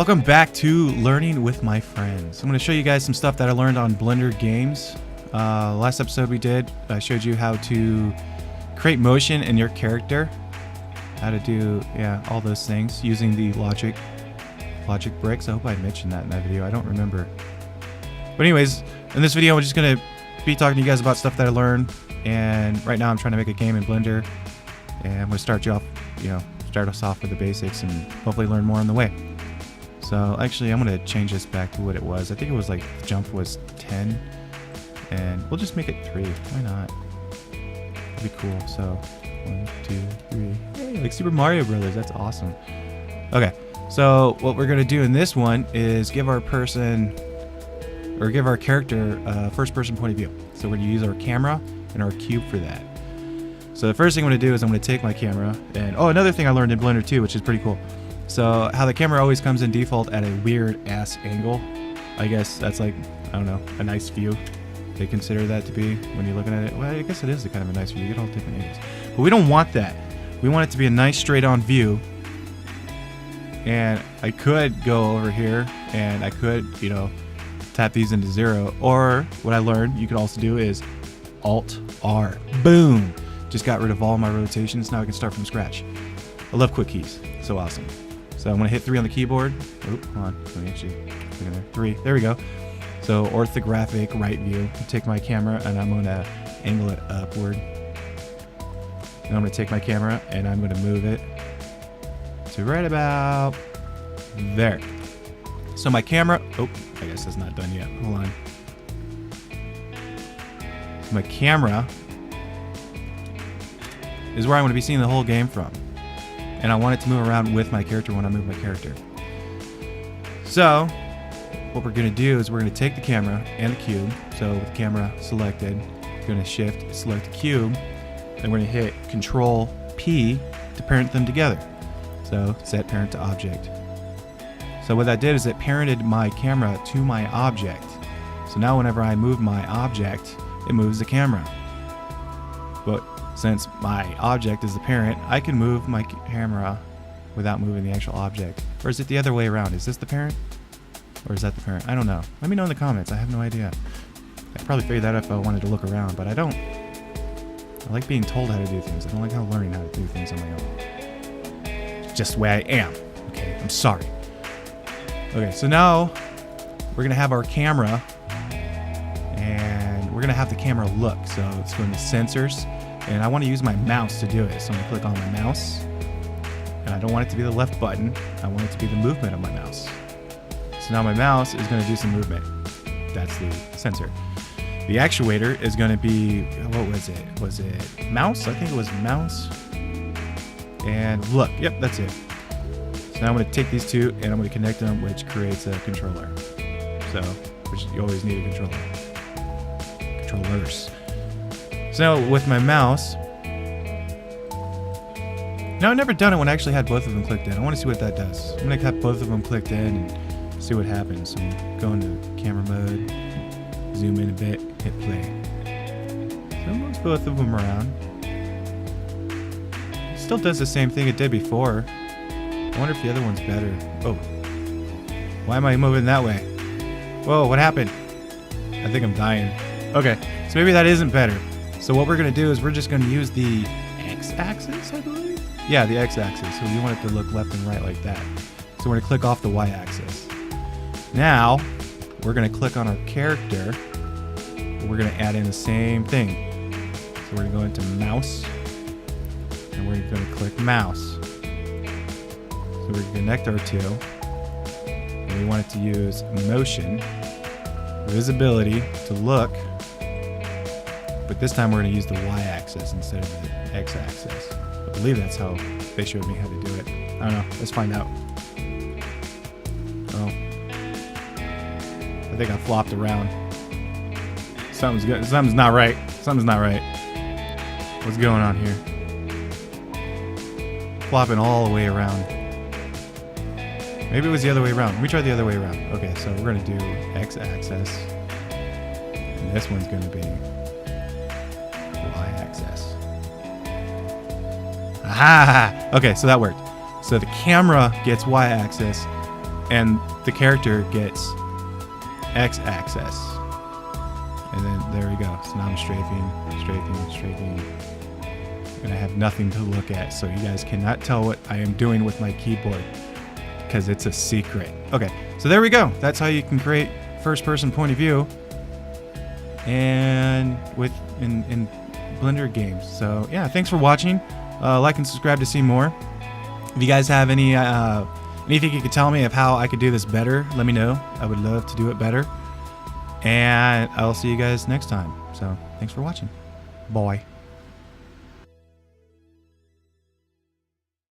Welcome back to Learning with My Friends. I'm going to show you guys some stuff that I learned on Blender Games. Last episode we did, I showed you how to create motion in your character, how to do all those things using the logic bricks. I hope I mentioned that in that video. I don't remember. But anyways, in this video I'm just going to be talking to you guys about stuff that I learned, and right now I'm trying to make a game in Blender, and I'm going to start us off with the basics and hopefully learn more on the way. So actually I'm going to change this back to what it was. I think it was like the jump was 10 and we'll just make it 3. Why not? That'd be cool. So 1, 2, 3. Hey, like Super Mario Brothers. That's awesome. Okay. So what we're going to do in this one is give our character a first person point of view. So we're going to use our camera and our cube for that. So the first thing I'm going to do is I'm going to take my camera and another thing I learned in Blender too, which is pretty cool. So how the camera always comes in default at a weird ass angle. I guess that's like, I don't know, a nice view. They consider that to be when you're looking at it. Well, I guess it is kind of a nice view. You get all different angles. But we don't want that. We want it to be a nice straight on view. And I could go over here and I could, tap these into 0. Or what I learned you could also do is Alt-R. Boom! Just got rid of all my rotations. Now I can start from scratch. I love quick keys. So awesome. So I'm going to hit 3 on the keyboard. Oop, hold on. Let me actually look in there. 3. There we go. So orthographic right view. Take my camera and I'm going to angle it upward. And I'm going to take my camera and I'm going to move it to right about there. So my camera... Oh, I guess it's not done yet. Hold on. So my camera is where I want to be seeing the whole game from. And I want it to move around with my character when I move my character. So, what we're going to do is we're going to take the camera and the cube. So, with the camera selected, we're going to shift, select the cube, and we're going to hit Control P to parent them together. So, set parent to object. So, what that did is it parented my camera to my object. So, now whenever I move my object, it moves the camera. But since my object is the parent, I can move my camera without moving the actual object. Or is it the other way around? Is this the parent? Or is that the parent? I don't know. Let me know in the comments. I have no idea. I'd probably figure that out if I wanted to look around, but I don't. I like being told how to do things. I don't like learning how to do things on my own. It's just the way I am. Okay, I'm sorry. Okay, so now we're going to have our camera, and we're going to have the camera look. So it's going to sensors. And I want to use my mouse to do it. So I'm going to click on my mouse. And I don't want it to be the left button. I want it to be the movement of my mouse. So now my mouse is going to do some movement. That's the sensor. The actuator is going to be, what was it? Was it mouse? I think it was mouse. And look. Yep, that's it. So now I'm going to take these two and I'm going to connect them, which creates a controller. So, which you always need a controller. Controllers. So now with my mouse, now I've never done it when I actually had both of them clicked in. I want to see what that does. I'm going to have both of them clicked in and see what happens. So I'm going to camera mode, zoom in a bit, hit play. So it moves both of them around. It still does the same thing it did before. I wonder if the other one's better. Oh, why am I moving that way? Whoa, what happened? I think I'm dying. Okay, so maybe that isn't better. So what we're going to do is we're just going to use the x-axis, I believe? Yeah, the x-axis. So we want it to look left and right like that. So we're going to click off the y-axis. Now, we're going to click on our character. We're going to add in the same thing. So we're going to go into mouse. And we're going to click mouse. So we're going to connect our two. And we want it to use motion, visibility to look. But this time we're going to use the y-axis instead of the x-axis. I believe that's how they showed me how to do it. I don't know. Let's find out. Oh. I think I flopped around. Something's good. Something's not right. Something's not right. What's going on here? Flopping all the way around. Maybe it was the other way around. Let me try the other way around. Okay, so we're going to do x-axis. And this one's going to be y-axis. Aha! Okay, so that worked. So the camera gets y-axis and the character gets X axis. And then there we go. So now I'm strafing. And I have nothing to look at. So you guys cannot tell what I am doing with my keyboard because it's a secret. Okay, so there we go. That's how you can create first person point of view and in Blender games. So yeah, thanks for watching. Like and subscribe to see more. If you guys have any anything you could tell me of how I could do this better, let me know. I would love to do it better. And I'll see you guys next time. So thanks for watching. Bye.